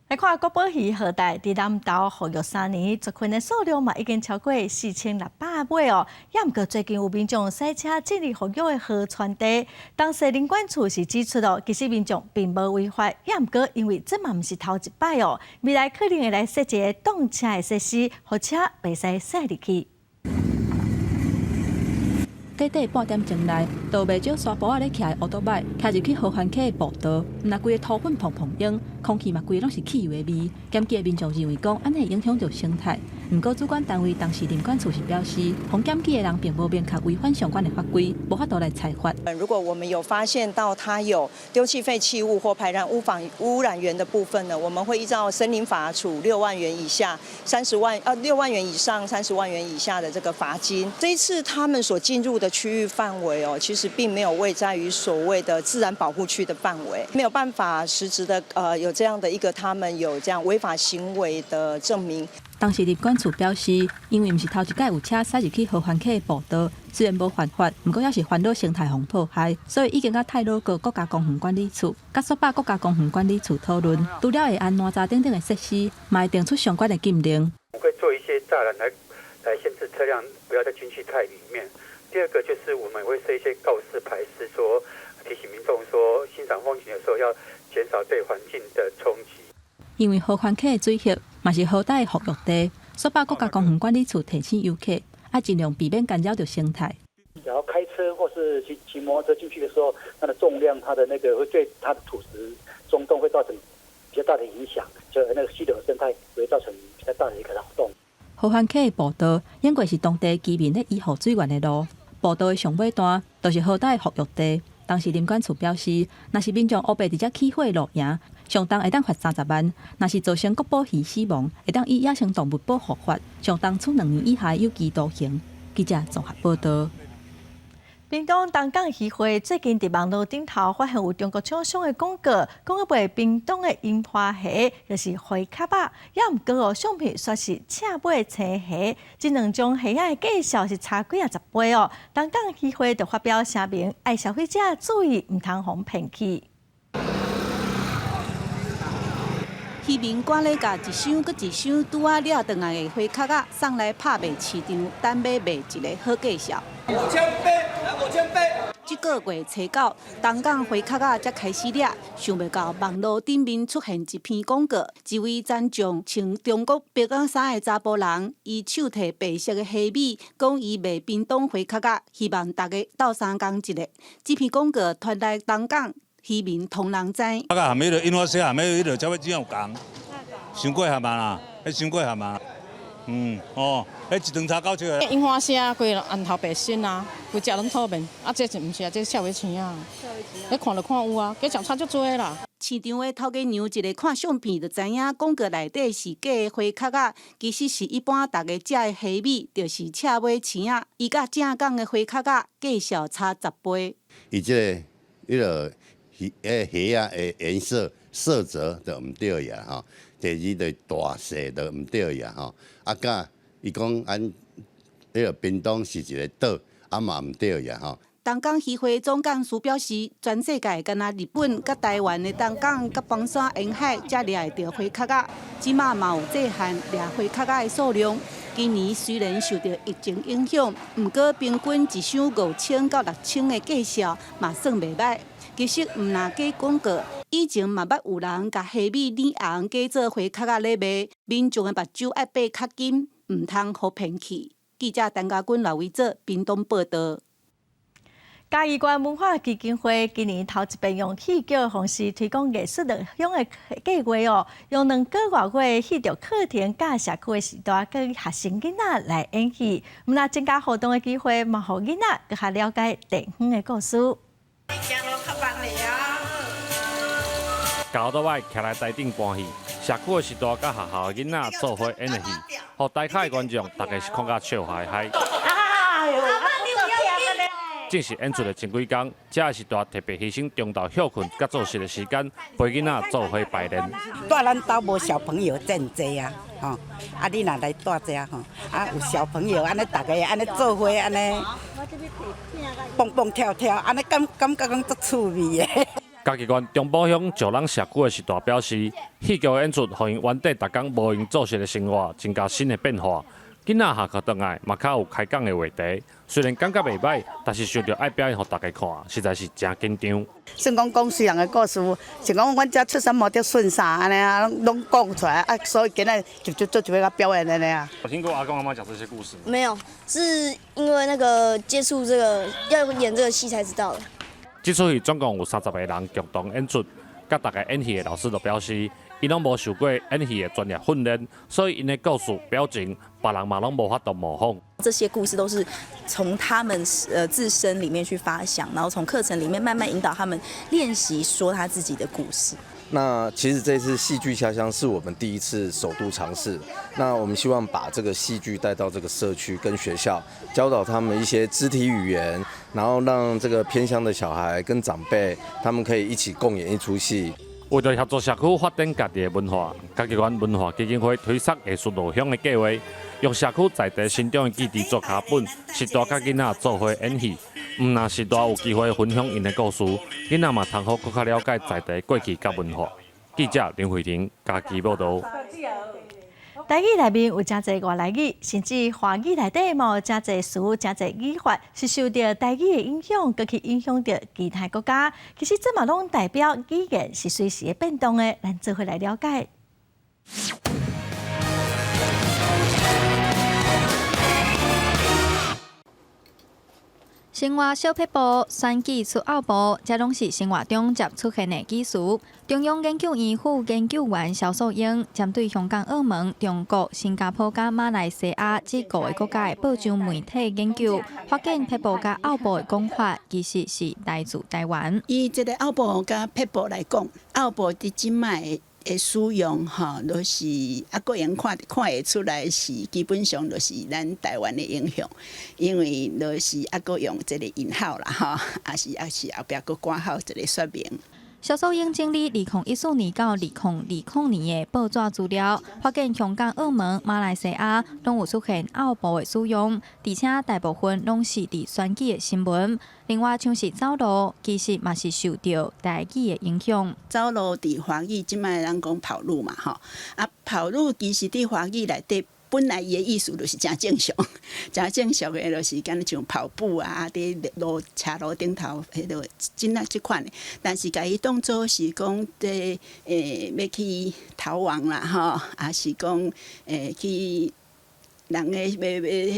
Speaker 1: 来看国宝鱼后代伫南投复育3年，族群的数量嘛已经超过4600尾哦。也毋过最近有民众驶车进入复育的河川地，当时林管处是指出哦，其实民众并无违法，也毋过因为这嘛毋是头一摆哦，未来可能会来设一个挡车的设施，互车袂使驶入去。
Speaker 12: 短短半点钟内，就袂少沙坡仔咧徛乌多摆，徛入去河环溪的步道，若规个土粉蓬蓬涌，空气嘛规个拢是汽油的味。检举的民众认为讲，安尼影响着生态。毋过主管单位当时林管处是表示，防检举的人并无明确违反相关的法规，无法度来裁罚。
Speaker 8: 如果我们有发现到它有丢弃废弃物或排燃污染源的部分呢，我们会依照森林法处6万元以下6万元以上30万元以下的这个罚金。这一次他们所进入的区域范围哦，其实并没有位在于所谓的自然保护区的范围，没有办法实质的有这样的一个他们有这样违法行为的证明。
Speaker 12: 当时林管处表示，因为毋是头一届有车驶入去河环溪的步道，虽然无犯法，不过也是烦扰生态防破坏，所以已经甲太鲁阁国家公园管理处、甲索巴国家公园管理处讨论，除了会安哪吒等等的设施，嘛会定出相关的禁令。
Speaker 9: 我们会做一些栅栏来限制车辆不要再进去太里面。第二个就是我们会设一些告示牌，是说提醒民众说欣赏风景的时候要减少对环境的冲击。
Speaker 12: 因为河环溪的水域嘛是河带的复育地，索巴国家公园管理处提醒游客，要尽量避免干扰到生态。
Speaker 9: 然后开车或是骑摩托车进去的时候，它的重量，它的那个会对它的土石松动会造成比较大的影响，就那个溪流生态会造成比较大的一个扰动。
Speaker 12: 河环溪的步道因为是当地居民咧依护水源的路，步道的上尾端就是河带的复育地。当时林管处表示，若是民众乌白直接起火露营，上当会当罚30万；若是造成国宝鱼死亡，会当以野生动物保护法，上当处2年以下有期徒刑。记者综合报道。
Speaker 1: 屏东东港渔会最近伫网络顶头发现有中国厂商的广告，讲卖屏东的樱花虾就是花卡巴，也毋过相片说是赤尾青虾，这两种虾仔的价数是差几10倍哦。东港渔会就发表声明，爱消费者注意，毋通互骗去。
Speaker 5: 渔民赶咧甲一箱搁一箱拄啊了转来的花壳仔送来拍卖市场，等买卖一个好价数。5000八，5000八。这个月初9，东港花壳仔才开始了，想袂到网络顶面出现一篇广告，一位展将穿中国白光衫的查甫人，伊手提白色的虾米，讲伊卖屏东花壳仔，希望大家斗相共一个。这篇广告传来东港。渔民同人知。
Speaker 10: 啊，含迄个樱花虾，含迄个才会怎样讲？伤过合嘛啦，迄伤过合嘛。迄一顿炒到出来。
Speaker 11: 樱花虾规红头白身啊，规只拢透明，啊，这是毋是啊？这少尾青啊。你看就看有啊，这相差足多啦。
Speaker 5: 市场的头家娘一个看相片就知影，广告内底是假的花壳仔，其实是一般大家食的虾米，就是赤尾青啊。伊甲正港的花壳仔价数差10倍。
Speaker 13: 伊这个虾啊的颜色泽就毋对呀吼，第二就大细就毋对呀吼，啊甲伊讲咱个屏东是一个岛，啊嘛毋对呀吼。
Speaker 5: 东港渔会总干事表示，全世界敢若日本、甲台湾的东港、甲房山沿海才掠会到花壳仔，即马嘛有制限掠花壳仔的数量。今年虽然受到疫情影响，毋过平均一箱5000到6000的价数嘛算袂歹。其实毋若假广告，以前嘛捌有人甲虾米染红假做花壳仔咧卖，民众的目睭爱闭较紧，毋通互骗去。记者陈家军、刘伟做屏东报道。
Speaker 1: 嘉义县文化基金会今年头一遍用戏剧方式推广艺术类乡的计划哦，用2个多月戏着课程甲社区的时代，跟学生囡仔来演戏，毋但增加互动的机会，嘛互囡仔更加了解地方的故事。
Speaker 19: 教导外徛来台顶搬戏，社区的时代甲学校的囡仔做伙演的戏，互台下的观众大家是看甲笑嗨嗨。正式演出的前几天，这个时代特别牺牲中昼休困甲做事的时间，陪囡仔做伙排练。
Speaker 23: 带咱兜无小朋友真济啊，吼！啊，你若来带者吼，啊有小朋友安尼，大家安尼做伙安尼，蹦蹦跳跳，安尼感觉讲足趣味的。
Speaker 19: 嘉义县中埔乡石人社区的时代表示，戏剧演出互因原地逐工无闲做事的生活增加新的变化。囡仔下课倒来，嘛较有开讲的话题。虽然感觉袂歹，但是想着爱表演互大家看，实在是真紧张。
Speaker 23: 算讲虽然的故事，是讲阮遮出什么着顺啥安尼啊，拢讲出来啊，所以今日就做一个表演安尼啊。
Speaker 19: 有听过阿公阿妈讲这些故事吗？
Speaker 24: 没有，是因为那个接触这个要演这个戏才知道的。
Speaker 19: 这出戏总共有30个人共同演出，甲大家演戏的老师都表示。伊拢无受过演戏的专业训练，所以因的故事、表情，别人嘛拢无法度模仿。
Speaker 25: 这些故事都是从他们自身里面去发想，然后从课程里面慢慢引导他们练习说他自己的故事。
Speaker 26: 那其实这次戏剧下乡是我们第一次首度尝试，那我们希望把这个戏剧带到这个社区跟学校，教导他们一些肢体语言，然后让这个偏乡的小孩跟长辈，他们可以一起共演一出戏。
Speaker 19: 为了协助社区发展家己的文化，嘉义县文化基金会推出艺术路乡的计划，用社区在地生长的基地做脚本，时代甲囡仔做伙演戏。毋但时代有机会分享因的故事，囡仔嘛通好更加了解在地过去甲文化。记者林慧婷嘉义报道。
Speaker 1: 台语内面有真侪外来语，甚至华语内底嘛有真侪词、真侪语法是受到台语的影响，佮去影响到其他国家。其实这嘛拢代表语言是随时会变动的，咱做伙来了解。
Speaker 14: 生活小撇步、选举出奥步，这拢是生活中接出现的技术。中央研究院副研究员肖素英针对香港、澳门、中国、新加坡甲马来西亚这5个国家的报章媒体研究，发现撇步甲奥步的讲法其实是来自台湾。
Speaker 15: 以这个奥步甲撇步来讲，奥步伫即卖的使用吼，都是个人看会出来是基本上都是咱台湾的影响，因为都是个用这个引号啦吼，也是后壁个挂号一个说明。
Speaker 14: 肖素英整理2014年到2020年的报纸资料，发现香港、澳门、马来西亚拢有出现奥步的使用，而且大部分拢是伫选举的新闻。另外，像是走路，其实嘛是受到台语的影响。
Speaker 15: 走路伫华语，即摆人讲跑路嘛吼，跑路其实伫华语内底。本来伊的意思就是真正常，真正常的就是敢若像跑步啊，伫车路顶头迄落真啊即款的。但是甲伊当作是讲要去逃亡啦吼，也是讲去人诶要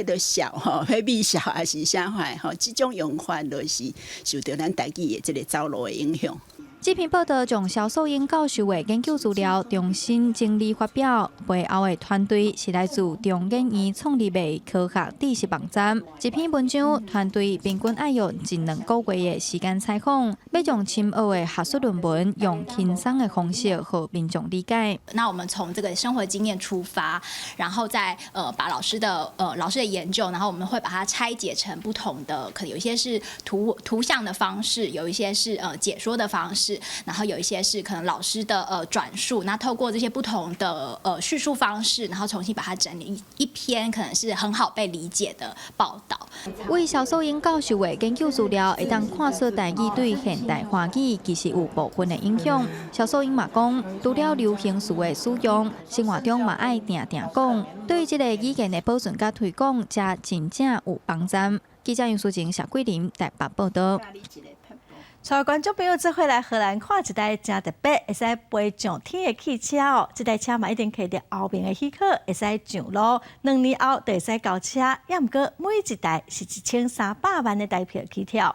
Speaker 15: 迄落笑吼，要微笑也是啥款吼，即种用法就是受到咱台语的即个走路的影响。
Speaker 14: 这篇报道将肖素英教授的研究资料重新整理发表，背后的团队是来自中研院创立的科学知识网站。这篇文章团队平均爱用1、2个月的时间采访，要将深奥的学术论文用轻松的方式和民众理解。
Speaker 16: 那我们从这个生活经验出发，然后再把老师的研究，然后我们会把它拆解成不同的，可能有一些是图像的方式，有一些是解说的方式。然后有一些是可能老师的转述，那透过这些不同的叙述方式，然后重新把它整理一篇可能是很好被理解的报道。
Speaker 14: 为肖素英教授的研究资料，会当看出台语对现代华语其实有部分的影响。肖素英嘛讲，除了流行词的使用，生活中嘛爱定讲，对这个语言的保存甲推广，才真正有帮助。记者杨淑晴、谢桂林台北报道。
Speaker 1: 带观众朋友做伙来荷兰看一台真特别，会使飞上天的汽车哦。这台车嘛一定可以伫后面的许可，会使上路。2年后就会使交车，也毋过每一台是1300万的台票起跳。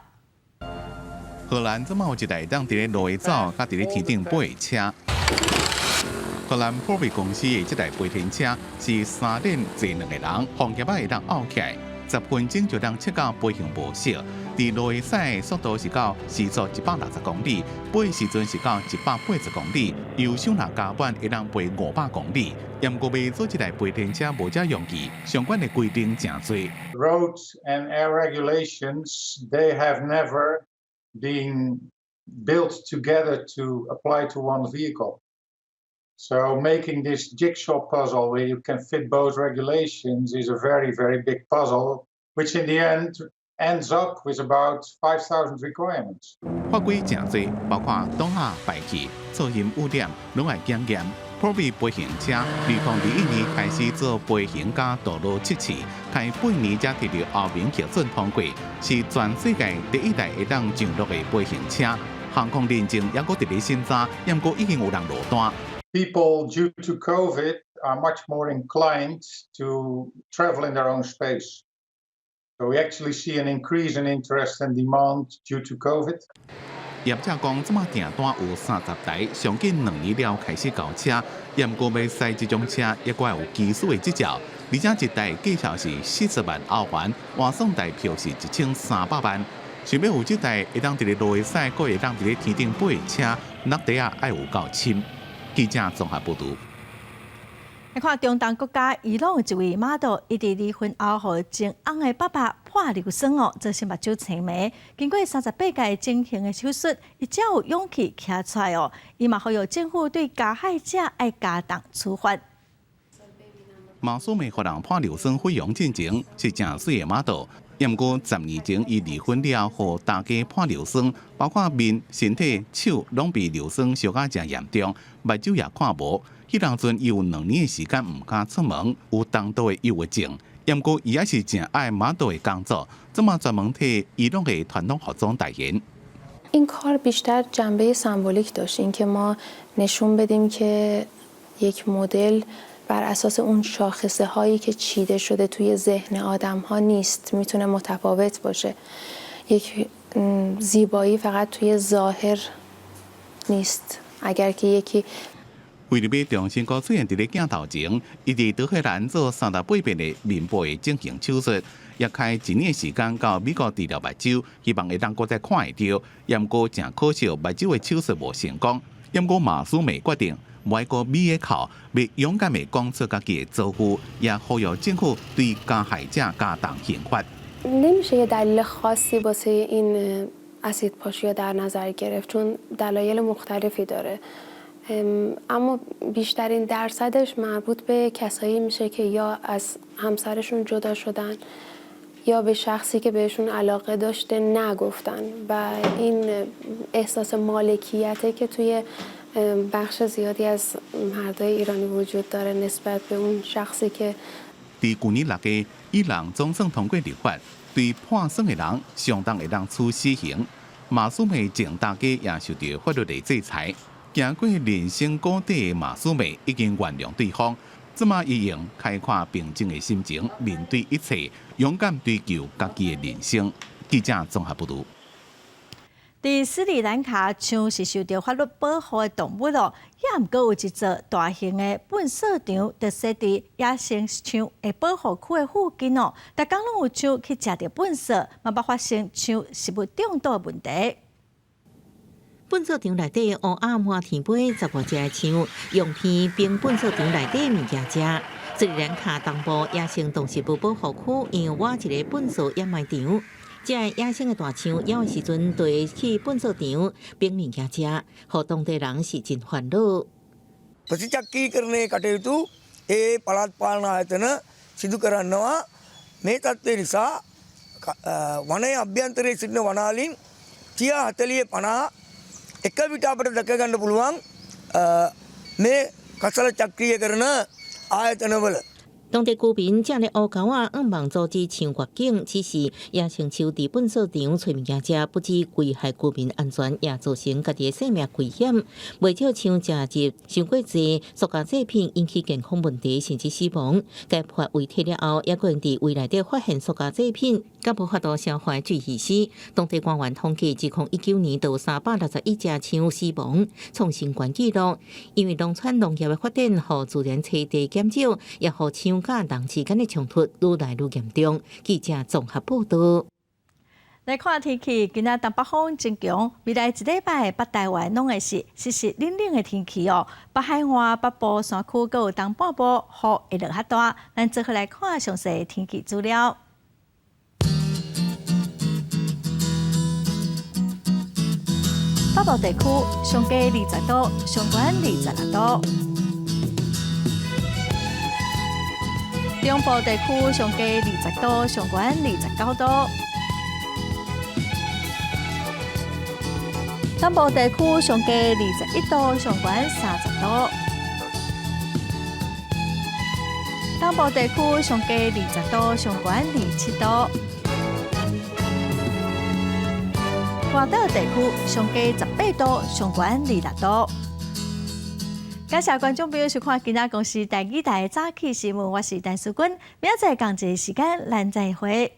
Speaker 3: 荷兰怎么有一台当伫咧路下走，甲伫咧天顶飞的车？荷兰普贝公司的这台飞天车是3轮坐2个人，风叶会当拗起来，10分钟就当切到飞行模式。伫路下驶速度是到时速160公里，飞时阵是到180公里，油箱若加满会当飞500公里。也毋过要做这台飞天车无这容易，相关的规定真多。
Speaker 17: Roads and air regulations, they have never been built together to apply to one vehicle. So making this jigsaw puzzle where you can fit both regulations is a very, very big puzzle, which in the end ends up with about 5,000 requirements.
Speaker 3: 法规真多，包括挡下排气、噪音污染，拢要检验。普贝飞行车2021年开始做飞行加道路测试，开8年才摕到后面核准通过，是全世界第一台会当上路的飞行车。航空认证也搁伫咧审查，也毋过已经有人落单。
Speaker 17: People, due to COVID, are much more inclined to travel in their own space. So we actually see an increase in interest and demand due to COVID.
Speaker 3: 业者讲，即马订单有30台，上近2年了开始交车，也毋过要驶这种车，也怪有技术的执照，而且一台计价是40万澳元，换算台票是1300万。想要有这台会当伫咧路下驶，搁会当伫咧天顶飞的车，那底下爱有够深。记者综合报道。
Speaker 1: 来看中东国家伊朗有一位 model， 伊伫离婚后，和前翁的爸爸破流霜哦，造成目睭青霉。经过38届整形的手术，伊才有勇气站出来哦。伊嘛呼吁政府对加害者爱加重处罚。
Speaker 3: 马苏梅互人破流霜费用进前是正水的 model。也毋过10年前，伊离婚了，互大家破流霜，包括面、身体、手拢被流霜烧甲真严重，目睭也看无。迄当阵伊有2年的时间毋敢出门，有重度的忧郁症。也毋过伊也是真爱 model 的工作，这么专门替伊朗的传统服装代言。
Speaker 18: این کار بیشتر جنبه سمبولیک داشت، اینکه ما نشون بدیم که یک مدل بر اساس اون شاخصه هایی که چیده شده توی ذهن آدم ها نیست، میتونه متفاوت باشه. یک زیبایی فقط توی ظاهر نیست. اگر که یکی
Speaker 3: 为了要重新出现伫咧镜头前，伊伫德黑兰做3.8遍的面部的整形手术，也开1年时间到美国治疗目睭，希望会当搁再看会到。也毋过真可惜，目睭的手术无成功。也毋过马苏美决定买个美的口，要勇敢地讲出家己的遭遇，也呼吁政府对加害者加重刑罚。
Speaker 18: نمیشه یه دلیل خاصی واسه این اسید پاشی در نظر گرفت چون دلایل مختلفی داره. اما بیشترین درصدش مربوط به کسایی میشه که یا از همسرشون جدا شدن یا به شخصی که بهشون علاقه داشته نگفتن و این احساس مالکیته که توی بخش زیادی از مردای ایرانی وجود داره نسبت به اون شخصی که
Speaker 3: 伫去年6月，伊朗总算通过立法，对判刑的人相当会当处死刑。马苏美前大家也受到法律的制裁。行过人生谷底的马苏美已经原谅对方，这么伊用开阔平静的心情面对一切，勇敢追求家己的人生。记者综合报道。
Speaker 1: 伫斯里兰卡，像是受到法律保护的动物咯，也毋过有一座大型的粪扫场，就设伫野生象的保护区的附近哦。逐工拢有象去食着粪扫，嘛捌发生象食物中毒的问题。
Speaker 2: 粪扫场内底乌暗满天飞，10多只象用片并粪扫场内底物件食。斯里兰卡东部野生动植物保护区养挖一个粪扫掩埋场。这野生的大象枵的时阵，就会去粪扫场并物件食，互当地人是真烦恼。
Speaker 4: ප්‍රතිචක්‍රීකරණයේ කටයුතු ඒ පළාත් පාලන ආයතන සිදු කරනවා. මේ තත්ත්වය නිසා වනයේ අභ්‍යන්තරයේ සිටින වනාලින් 30 40 50 එක විට අපිට දැක ගන්න පුළුවන් මේ කසල චක්‍රීයකරණ ආයතනවල
Speaker 2: 当地居民正咧乌狗啊，希望阻止象越境，只是野生象伫粪扫场找物件食，不止危害居民安全，也造成家己的生命危险。未少象食入伤过济塑胶制品，引起健康问题，甚至死亡。该法违体了后，也可能伫胃内底发现塑胶制品，甲无法度消化最易死。当地官员统计，2019年就有361只象死亡，创新高纪录。因为农村农业的发展，和自然栖地减少，也和象甲人之间的冲突愈来愈严重。记者综合报道。
Speaker 1: 来看天气，今仔东北风真强，未来一礼拜北台湾拢会是湿湿冷冷的天气哦。北海岸、北部山区阁有东半部雨会落较大。咱接下来看详细天气资料。北部地区上低20度，上悬26度。中部地区上低20度，上悬29度。东部地区上低21度，上悬30度。东部地区上低20度，上悬27度。环岛地区上低18度，上悬26度。感谢观众朋友收看今仔公司第2台早起新闻，我是陈淑君，明仔载同一时间咱再会。